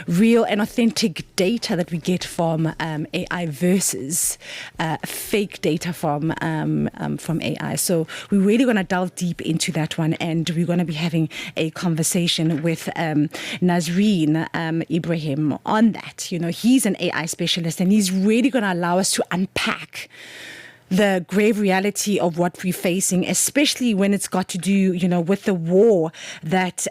real and authentic data that we get from AI versus fake data from AI. So we're really going to delve deep into that one, and we're going to be having a conversation with Nazareen Ebrahim on that. You know, he's an AI specialist, and he's really going to allow us to unpack the grave reality of what we're facing, especially when it's got to do, you know, with the war that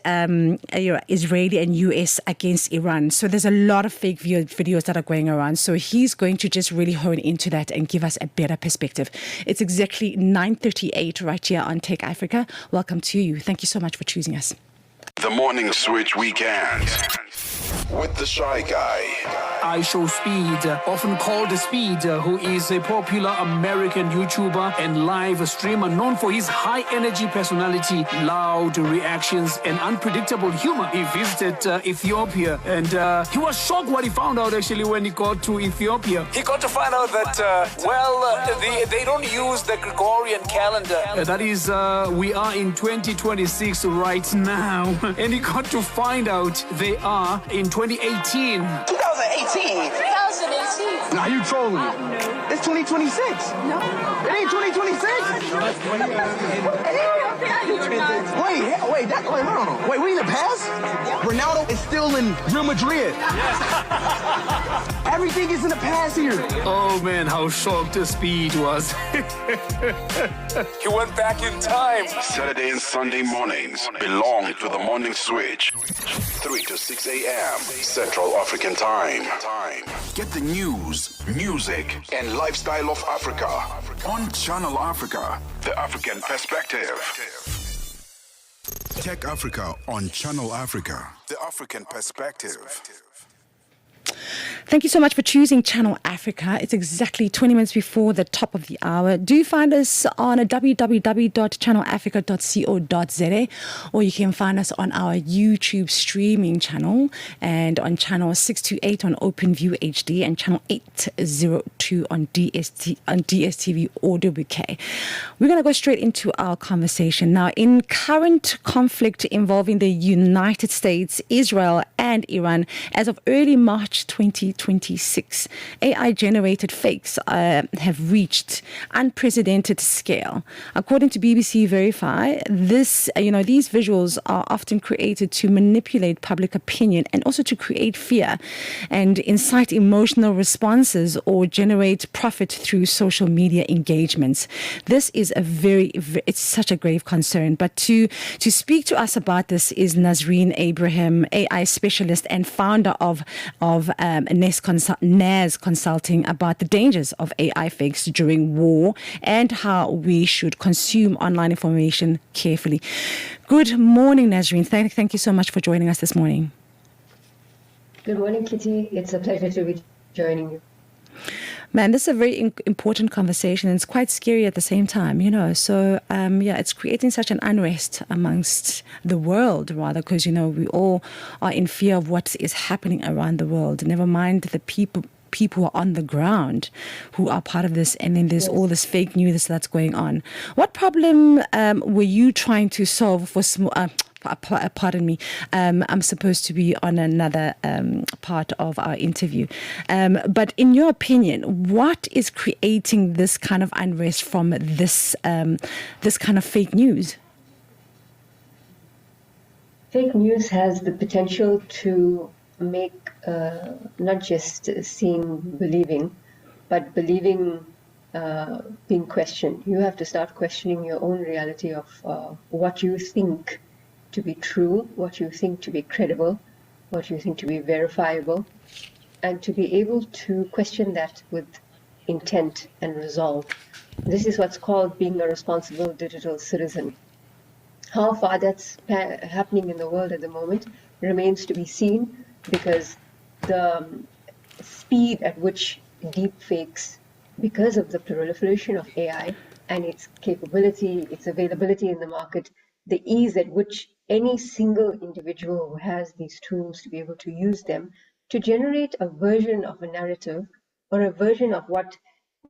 Israeli and US against Iran. So there's a lot of fake videos that are going around. So he's going to just really hone into that and give us a better perspective. It's exactly 9:38 right here on Tech Africa. Welcome to you. Thank you so much for choosing us. The Morning Switch Weekend with the Shy Guy. I Show Speed, often called Speed, who is a popular American YouTuber and live streamer known for his high-energy personality, loud reactions, and unpredictable humor. He visited Ethiopia, and he was shocked what he found out, actually, when he got to Ethiopia. He got to find out that, they don't use the Gregorian calendar. That is, we are in 2026 right now. And he got to find out they are in 2018. 2018? 2018. Nah, you trolling me. No. It's 2026. No. It ain't 2026. Wait, hold on. Wait, we in the past? Yeah. Ronaldo is still in Real Madrid. Yes. Everything is in the past here. Oh man, how shocked the Speed was. He went back in time. Saturday and Sunday mornings belong to the Morning Switch. 3 to 6 a.m. Central African Time. Get the news, music, and lifestyle of Africa on Channel Africa, the African perspective. Tech Africa on Channel Africa, the African perspective. Thank you so much for choosing Channel Africa. It's exactly 20 minutes before the top of the hour. Do find us on www.channelafrica.co.za, or you can find us on our YouTube streaming channel and on channel 628 on OpenView HD and channel 802 on DSTV Audio Bouquet. We're going to go straight into our conversation. Now, in current conflict involving the United States, Israel and Iran, as of early March 2026, AI-generated fakes have reached unprecedented scale. According to BBC Verify, these visuals are often created to manipulate public opinion and also to create fear and incite emotional responses or generate profit through social media engagements. This is it's such a grave concern. But to speak to us about this is Nazareen Ebrahim, AI specialist and founder of Naz Consulting, about the dangers of AI fakes during war and how we should consume online information carefully. Good morning, Nazareen. Thank you so much for joining us this morning. Good morning, Kitty. It's a pleasure to be joining you. Man, this is a very important conversation, and it's quite scary at the same time, you know. So, it's creating such an unrest amongst the world, rather, because, you know, we all are in fear of what is happening around the world. Never mind the people who are on the ground who are part of this, and then there's all this fake news that's going on. What problem were you trying to solve for pardon me, I'm supposed to be on another part of our interview. But in your opinion, what is creating this kind of unrest from this kind of fake news? Fake news has the potential to make not just seeing believing, but believing being questioned. You have to start questioning your own reality of what you think to be true, what you think to be credible, what you think to be verifiable, and to be able to question that with intent and resolve. This is what's called being a responsible digital citizen. How far that's happening in the world at the moment remains to be seen, because the speed at which deep fakes, because of the proliferation of AI and its capability, its availability in the market, the ease at which any single individual who has these tools to be able to use them to generate a version of a narrative or a version of what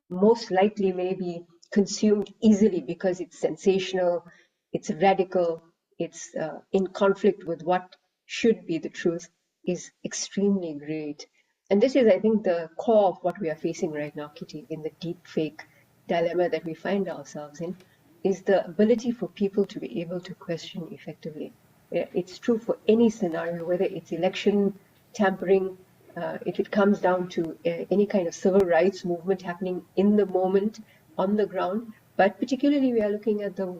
most likely may be consumed easily because it's sensational, it's radical, it's in conflict with what should be the truth. is extremely great. And this is, I think, the core of what we are facing right now, Kitty, in the deep fake dilemma that we find ourselves in, is the ability for people to be able to question effectively. It's true for any scenario, whether it's election tampering, if it comes down to any kind of civil rights movement happening in the moment on the ground. But particularly, we are looking at the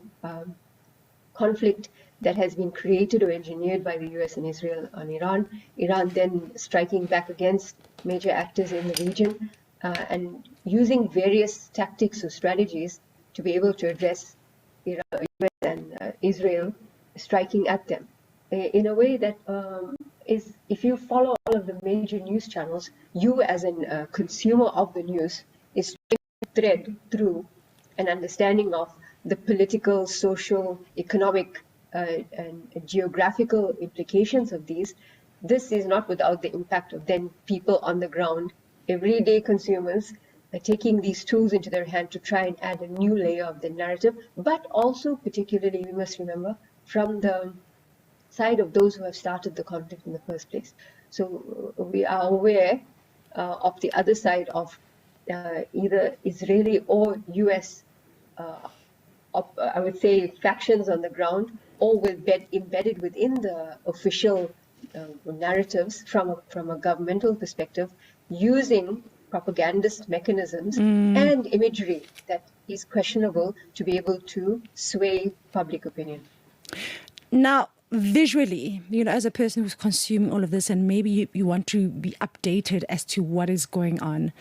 conflict that has been created or engineered by the US and Israel on Iran. Iran then striking back against major actors in the region and using various tactics or strategies to be able to address Iran and Israel striking at them in a way that is, if you follow all of the major news channels, you as a consumer of the news is thread through an understanding of the political, social, economic, and geographical implications of these. This is not without the impact of then people on the ground, everyday consumers, taking these tools into their hand to try and add a new layer of the narrative, but also particularly, we must remember, from the side of those who have started the conflict in the first place. So we are aware of the other side of either Israeli or US, I would say, factions on the ground, or embedded within the official narratives from a governmental perspective, using propagandist mechanisms and imagery that is questionable to be able to sway public opinion. Now, visually, as a person who's consuming all of this, and maybe you want to be updated as to what is going on,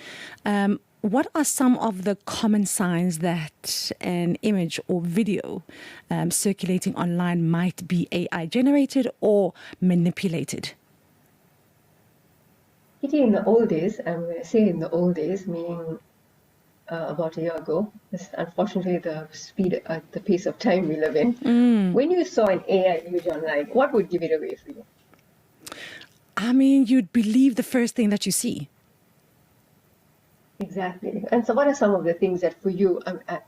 what are some of the common signs that an image or video circulating online might be AI generated or manipulated? In the old days, I'm going to say in the old days, meaning about a year ago, this unfortunately the speed at the pace of time we live in, when you saw an AI image online, what would give it away for you? I mean, you'd believe the first thing that you see. Exactly. And so what are some of the things that for you,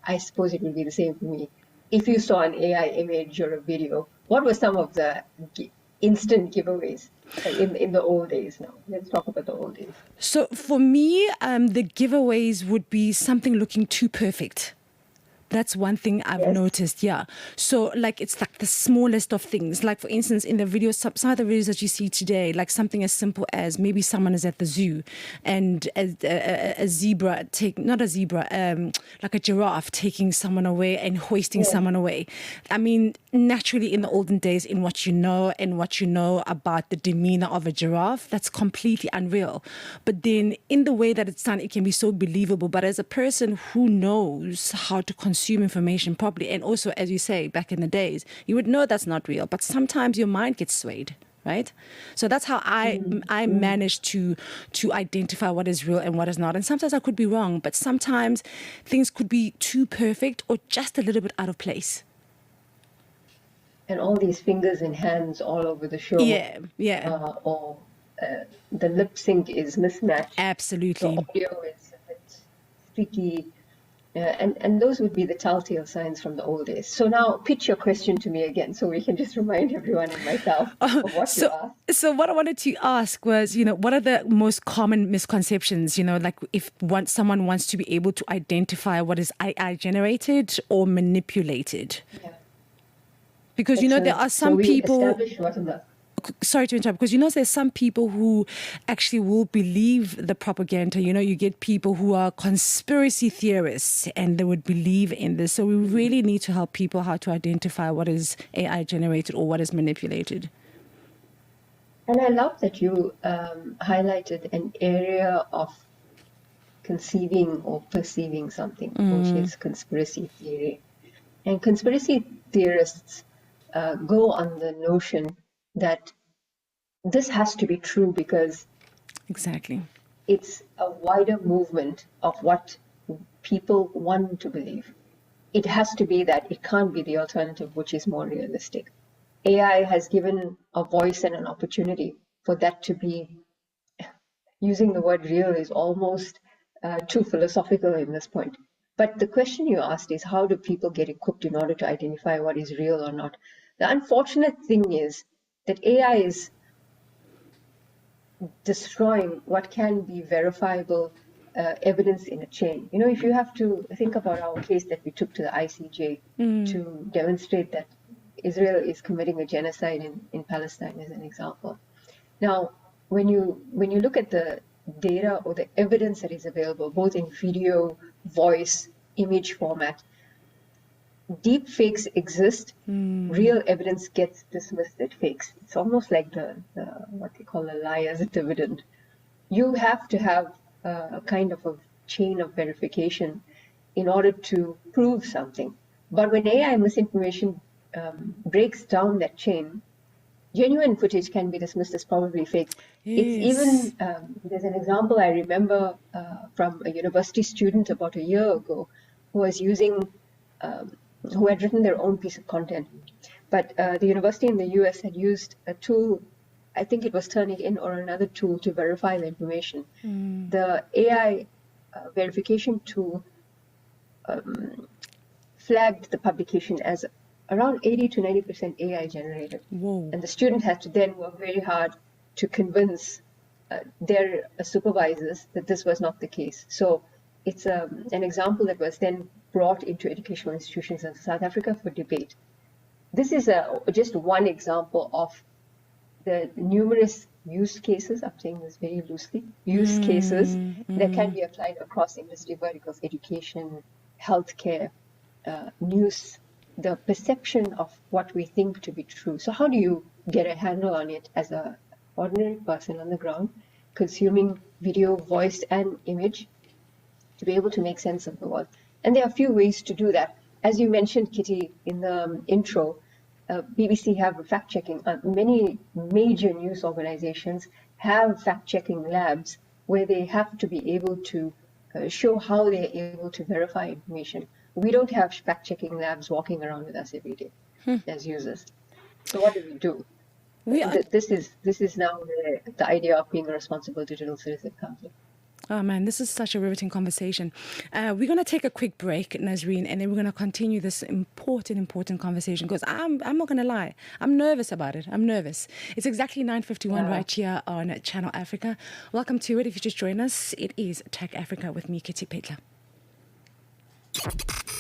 I suppose it would be the same for me, if you saw an AI image or a video, what were some of the instant giveaways in the old days now? Let's talk about the old days. So for me, the giveaways would be something looking too perfect. That's one thing I've noticed, yeah. So, like, it's like the smallest of things. Like, for instance, in the videos, some of the videos that you see today, like something as simple as maybe someone is at the zoo and a zebra, like a giraffe taking someone away and hoisting someone away. I mean, naturally, in the olden days, in what you know and what you know about the demeanor of a giraffe, that's completely unreal. But then in the way that it's done, it can be so believable. But as a person who knows how to consume information properly, and also, as you say, back in the days, you would know that's not real, but sometimes your mind gets swayed, right? So that's how I manage to identify what is real and what is not. And sometimes I could be wrong, but sometimes things could be too perfect or just a little bit out of place. And all these fingers and hands all over the show. Or the lip sync is mismatched. Absolutely. The audio is a bit streaky. And those would be the telltale signs from the old days. So now pitch your question to me again so we can just remind everyone and myself of what you asked. So what I wanted to ask was, what are the most common misconceptions, like if someone wants to be able to identify what is AI generated or manipulated? Yeah. Because, there are some people... Sorry to interrupt, because there's some people who actually will believe the propaganda. You get people who are conspiracy theorists and they would believe in this. So we really need to help people how to identify what is AI generated or what is manipulated. And I love that you highlighted an area of conceiving or perceiving something, which is conspiracy theory. And conspiracy theorists go on the notion that this has to be true because exactly it's a wider movement of what people want to believe. It has to be that. It can't be the alternative, which is more realistic. AI has given a voice and an opportunity for that to be, using the word real is almost too philosophical in this point. But the question you asked is, how do people get equipped in order to identify what is real or not? The unfortunate thing is that AI is destroying what can be verifiable evidence in a chain. You know, if you have to think about our case that we took to the ICJ to demonstrate that Israel is committing a genocide in Palestine, as an example. Now, when you look at the data or the evidence that is available, both in video, voice, image format, deep fakes exist. Real evidence gets dismissed as fakes. It's almost like the what they call a liar's dividend. You have to have a kind of a chain of verification in order to prove something. But when AI misinformation breaks down that chain, genuine footage can be dismissed as probably fake. It's even, there's an example I remember from a university student about a year ago who was using, who had written their own piece of content. But the university in the US had used a tool, I think it was Turnitin or another tool to verify the information. The AI verification tool flagged the publication as around 80 to 90% AI generated. Whoa. And the student had to then work very hard to convince their supervisors that this was not the case. So it's an example that was then brought into educational institutions in South Africa for debate. This is just one example of the numerous use cases, I'm saying this very loosely, use cases that can be applied across industry verticals, education, healthcare, news, the perception of what we think to be true. So how do you get a handle on it as an ordinary person on the ground, consuming video, voice, and image to be able to make sense of the world? And there are a few ways to do that. As you mentioned, Kitty, in the intro, BBC have fact-checking. Many major news organizations have fact-checking labs where they have to be able to show how they're able to verify information. We don't have fact-checking labs walking around with us every day as users. So what do? This is now where the idea of being a responsible digital citizen comes in. Oh man, this is such a riveting conversation. We're going to take a quick break, Nazareen, and then we're going to continue this important conversation because I'm not going to lie. I'm nervous about it. I'm nervous. It's exactly 9:51 right here on Channel Africa. Welcome to it. If you just join us, it is Tech Africa with me, Kitty Phetla.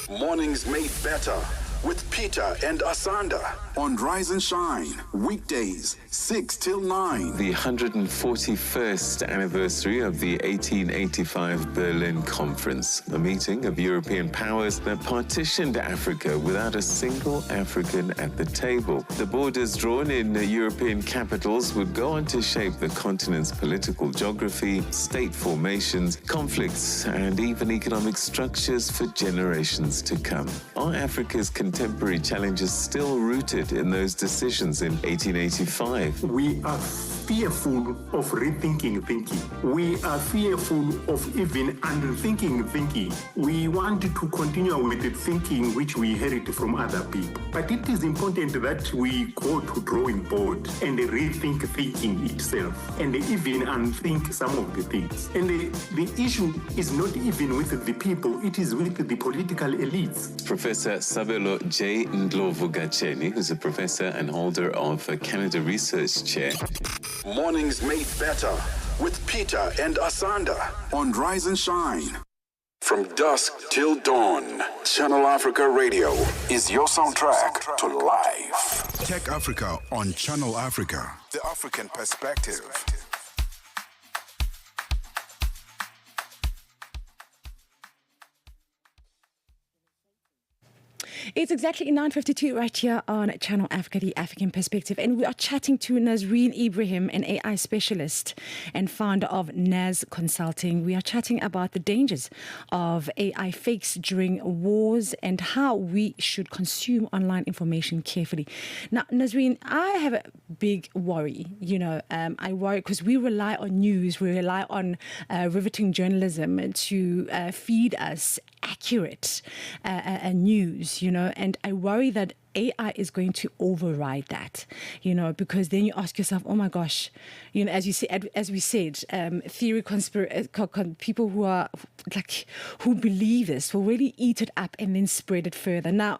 Mornings made better with Peter and Asanda on Rise and Shine, weekdays 6 till 9. The 141st anniversary of the 1885 Berlin Conference, a meeting of European powers that partitioned Africa without a single African at the table. The borders drawn in European capitals would go on to shape the continent's political geography, state formations, conflicts, and even economic structures for generations to come. Are Africa's contemporary challenges still rooted in those decisions in 1885? We are fearful of rethinking thinking. We are fearful of even unthinking thinking. We want to continue with the thinking which we inherit from other people. But it is important that we go to drawing board and rethink thinking itself and even unthink some of the things. And the issue is not even with the people, it is with the political elites. Professor Sabelo J. Ndlovu-Gacheni, who's a professor and holder of a Canada Research Chair. Mornings made better with Peter and Asanda on Rise and Shine. From dusk till dawn, Channel Africa Radio is your soundtrack to life. Tech Africa on Channel Africa, the African perspective. It's exactly 9:52 right here on Channel Africa, the African perspective. And we are chatting to Nazareen Ebrahim, an AI specialist and founder of Naz Consulting. We are chatting about the dangers of AI fakes during wars and how we should consume online information carefully. Now, Nazareen, I have a big worry. I worry because we rely on news, we rely on riveting journalism to feed us accurate news, and I worry that AI is going to override that, because then you ask yourself, oh my gosh, as we said, theory people who believe this will really eat it up and then spread it further. Now,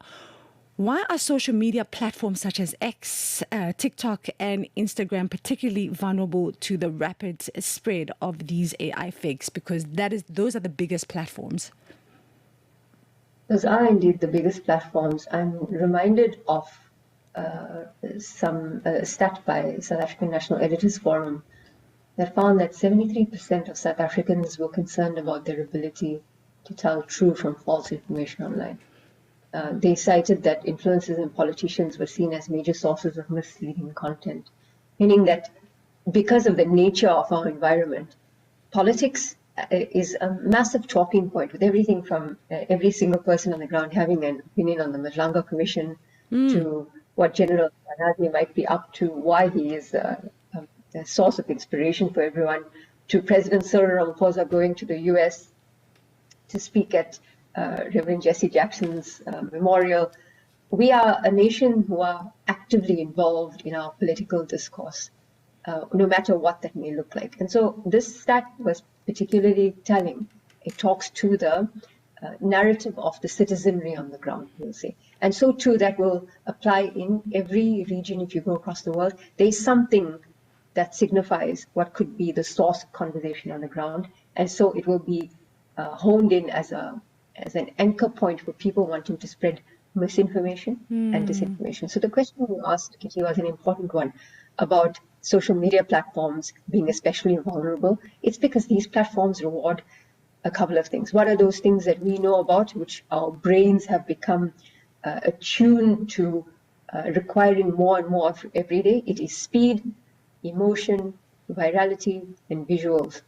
Why are social media platforms such as X, TikTok, and Instagram particularly vulnerable to the rapid spread of these AI fakes? Because those are the biggest platforms. Those are indeed the biggest platforms. I'm reminded of some stat by South African National Editors Forum that found that 73% of South Africans were concerned about their ability to tell true from false information online. They cited that influencers and politicians were seen as major sources of misleading content, meaning that because of the nature of our environment, politics is a massive talking point, with everything from every single person on the ground having an opinion on the Madlanga Commission to what General Banazi might be up to, why he is a source of inspiration for everyone, to President Cyril Ramaphosa going to the US to speak at Reverend Jesse Jackson's memorial. We are a nation who are actively involved in our political discourse, no matter what that may look like. And so this stat was particularly telling. It talks to the narrative of the citizenry on the ground, we'll say. And so too, that will apply in every region. If you go across the world, there's something that signifies what could be the source of conversation on the ground. And so it will be honed in as an anchor point for people wanting to spread misinformation and disinformation. So the question you asked, Kitty, was an important one about social media platforms being especially vulnerable. It's because these platforms reward a couple of things. What are those things that we know about, which our brains have become attuned to requiring more and more of every day? It is speed, emotion, virality, and visuals.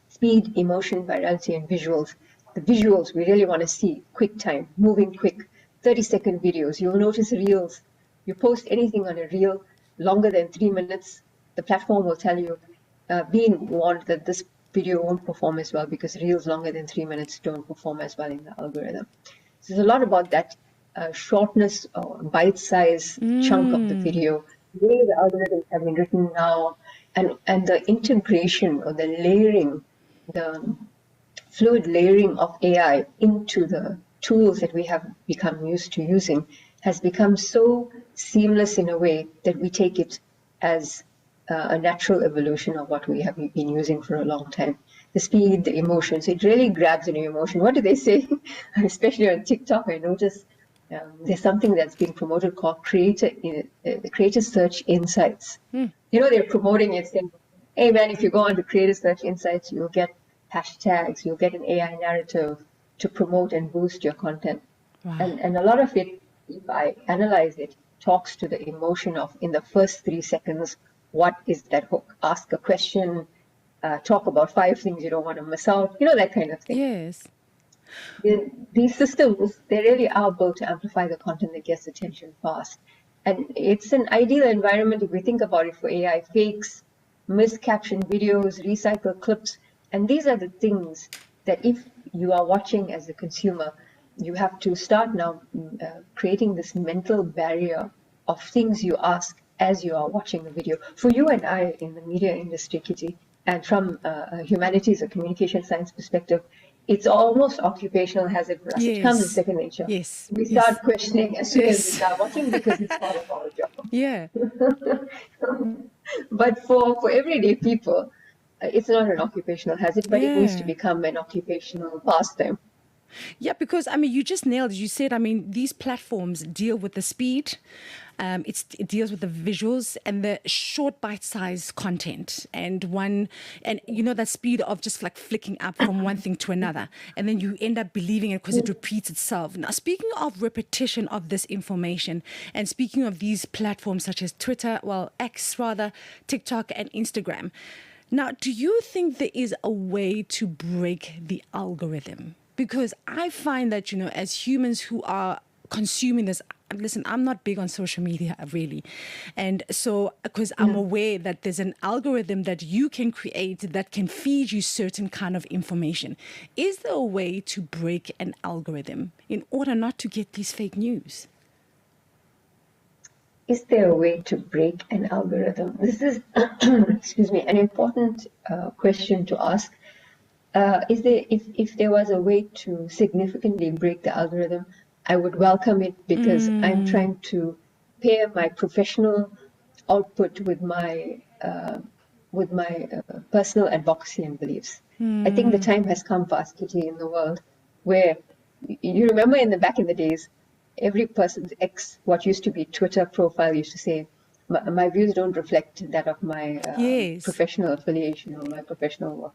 Speed, emotion, virality, and visuals. The visuals we really want to see, quick time, moving quick, 30-second videos. You'll notice reels. You post anything on a reel longer than 3 minutes, the platform will tell you, being warned that this video won't perform as well because reels longer than 3 minutes don't perform as well in the algorithm. So there's a lot about that shortness or bite-size chunk of the video. The way the algorithms have been written now, and the integration or the layering, the fluid layering of AI into the tools that we have become used to using has become so seamless in a way that we take it as a natural evolution of what we have been using for a long time. The speed, the emotions, it really grabs an emotion. What do they say? Especially on TikTok, I notice there's something that's being promoted called creator search insights. You know, they're promoting it saying, hey man, if you go on to creator search insights, you'll get hashtags, you'll get an AI narrative to promote and boost your content. Wow. And a lot of it, if I analyze it, talks to the emotion of, in the first 3 seconds, what is that hook? Ask a question, talk about 5 things you don't want to miss out, you know, that kind of thing. Yes. These systems, they really are built to amplify the content that gets attention fast. And it's an ideal environment if we think about it for AI fakes, miscaptioned videos, recycled clips. And these are the things that if you are watching as a consumer, you have to start now creating this mental barrier of things you ask as you are watching a video. For you and I in the media industry, Kitty, and from a humanities or communication science perspective, it's almost occupational hazard for us. Yes. It comes in second nature. Yes. We start questioning as soon as we start watching because it's part of our job. Yeah. But for everyday people, it's not an occupational hazard, but it needs to become an occupational pastime. Yeah, because, I mean, you just nailed it. You said, I mean, these platforms deal with the speed, it deals with the visuals and the short bite-sized content. And you know, that speed of just like flicking up from one thing to another. And then you end up believing it because it repeats itself. Now, speaking of repetition of this information, and speaking of these platforms such as Twitter, X rather, TikTok and Instagram. Now, do you think there is a way to break the algorithm? Because I find that, you know, as humans who are consuming this, listen, I'm not big on social media, really. And so, because I'm aware that there's an algorithm that you can create that can feed you certain kind of information. Is there a way to break an algorithm in order not to get these fake news? Is there a way to break an algorithm? This is, excuse me, an important question to ask. If there was a way to significantly break the algorithm, I would welcome it because I'm trying to pair my professional output with my personal advocacy and beliefs. I think the time has come for us, Kitty, in the world where you remember back in the days, every person's what used to be Twitter profile used to say, my views don't reflect that of my professional affiliation or my professional work.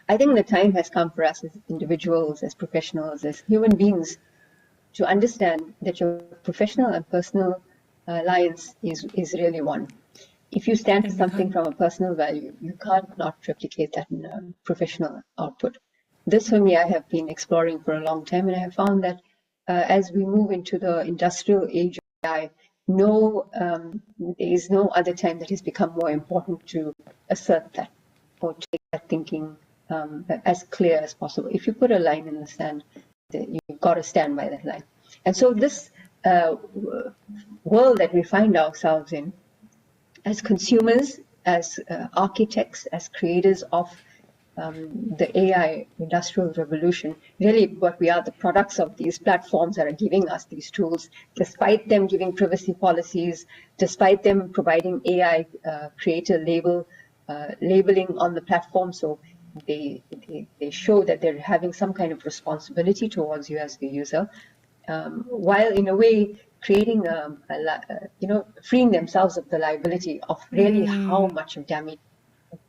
I think the time has come for us as individuals, as professionals, as human beings, to understand that your professional and personal alliance is really one. If you stand for something from a personal value, you can't not replicate that in a professional output. This, for me, I have been exploring for a long time, and I have found that as we move into the industrial age of AI, there is no other time that has become more important to assert that or take that thinking as clear as possible. If you put a line in the sand, you've got to stand by that line. And so this world that we find ourselves in, as consumers, as architects, as creators of the AI industrial revolution, really what we are, the products of these platforms that are giving us these tools, despite them giving privacy policies, despite them providing AI creator labeling on the platform, so they show that they're having some kind of responsibility towards you as the user, while in a way creating freeing themselves of the liability of really how much of damage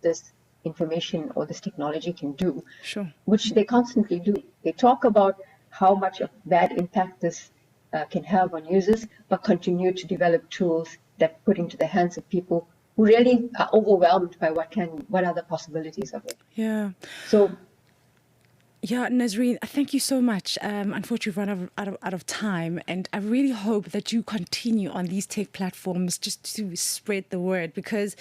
this information or this technology can do, which they constantly do. They talk about how much of bad impact this can have on users, but continue to develop tools that put into the hands of people who really are overwhelmed by what are the possibilities of it. Yeah. So. Yeah, Nazareen, thank you so much. Unfortunately, we've run out of time, and I really hope that you continue on these tech platforms just to spread the word, because,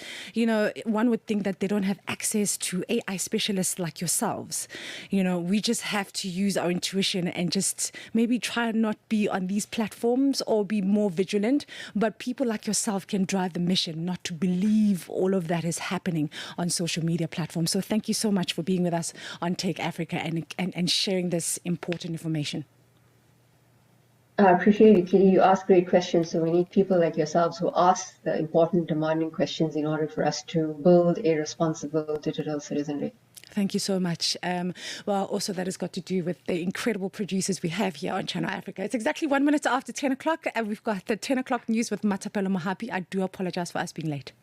one would think that they don't have access to AI specialists like yourselves. We just have to use our intuition and just maybe try and not be on these platforms or be more vigilant. But people like yourself can drive the mission not to believe all of that is happening on social media platforms. So thank you so much for being with us on Take Africa and sharing this important information. I appreciate it, Kitty. You ask great questions, so we need people like yourselves who ask the important, demanding questions in order for us to build a responsible digital citizenry. Thank you so much. Well, also that has got to do with the incredible producers we have here on Channel Africa. It's exactly 1 minute after 10 o'clock, and we've got the 10 o'clock news with Matapelo Mohapi. I do apologize for us being late.